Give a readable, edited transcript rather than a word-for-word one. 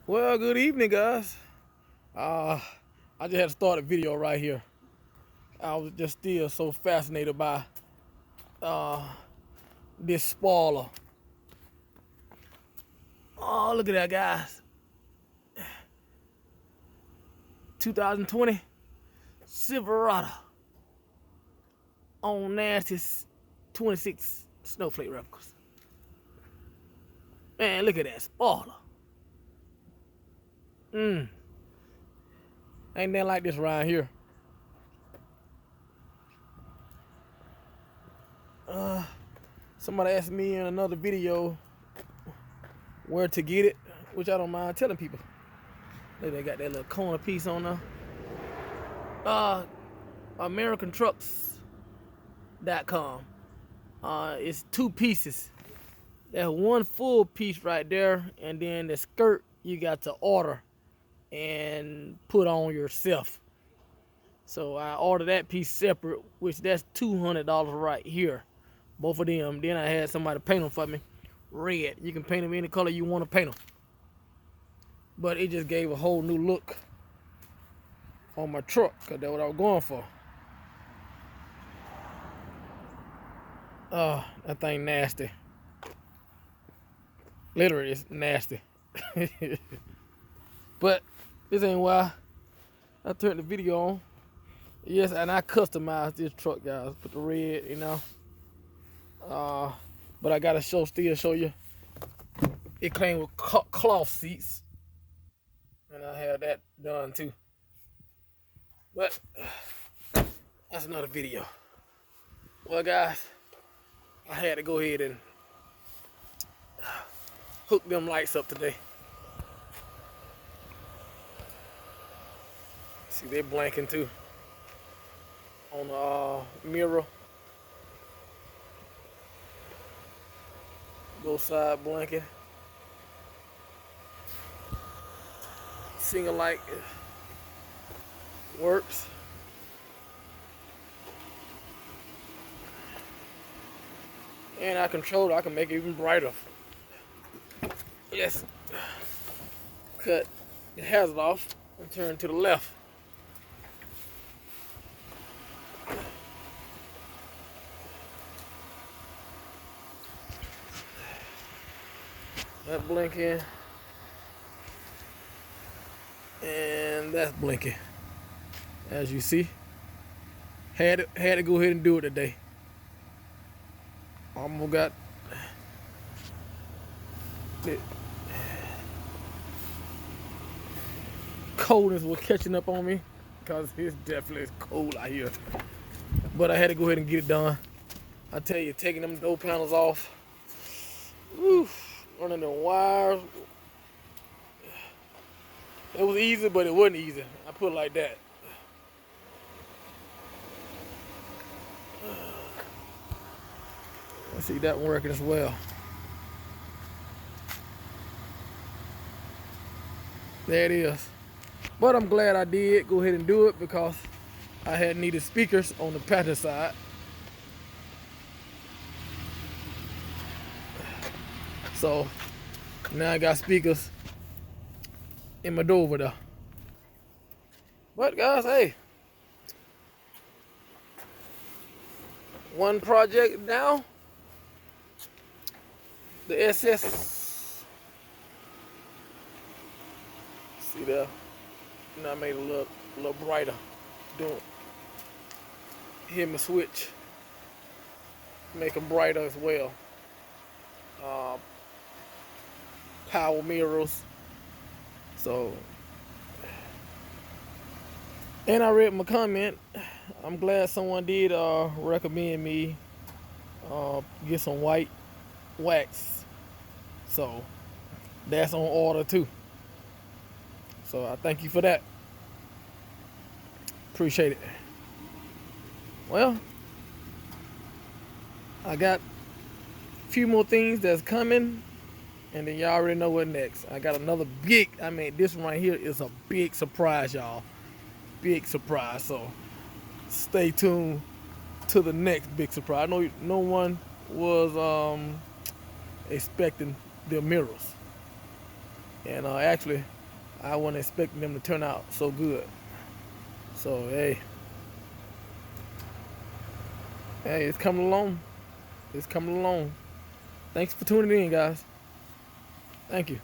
Well, good evening, guys. Uh, I just had to start a video right here. I was just still so fascinated by uh, this spoiler. Oh, look at that, guys. 2020 Silverado on nasty 26 snowflake replicas. Man, look at that spoiler. Ain't nothing like this around here. Somebody asked me in another video where to get it, which I don't mind telling people. Look, they got that little corner piece on there. AmericanTrucks.com. It's two pieces. There's one full piece right there, and then the skirt you got to order and put on yourself. So I ordered that piece separate, which that's $200 right here. Both of them. Then I had somebody paint them for me. Red. You can paint them any color you want to paint them. But it just gave a whole new look on my truck, because that's what I was going for. That thing nasty. Literally, it's nasty. But this ain't why I turned the video on. Yes, and I customized this truck, guys. Put the red, you know. But I gotta still show you. It came with cloth seats, and I had that done too. But that's another video. Well, guys, I had to go ahead and hook them lights up today. See, they're blinking too on the mirror. Both sides blinking. Single light works. And I control it. I can make it even brighter. Yes. Cut the hazard off and turn to the left. That blinking, and that's blinking. As you see, had to go ahead and do it today. Almost got it. Coldness was catching up on me because it's definitely cold out here. But I had to go ahead and get it done. I tell you, taking them door panels off, running the wires. It was easy, but it wasn't easy. I put it like that. I see that one working as well. There it is. But I'm glad I did go ahead and do it because I had needed speakers on the passenger side. So now I got speakers in my door over there. But guys, hey, one project now. The SS. See there? Now I made it a little brighter. Doing. Hit my switch. Make them brighter as well. Power mirrors. So, and I read my comment. I'm glad someone did recommend me get some white wax. So that's on order too. So I thank you for that. Appreciate it. Well, I got a few more things that's coming, and then y'all already know what next. I got another big, this one right here is a big surprise, y'all. Big surprise. So stay tuned to the next big surprise. I know no one was expecting the mirrors. And actually, I wasn't expecting them to turn out so good. So hey, it's coming along. It's coming along. Thanks for tuning in, guys. Thank you.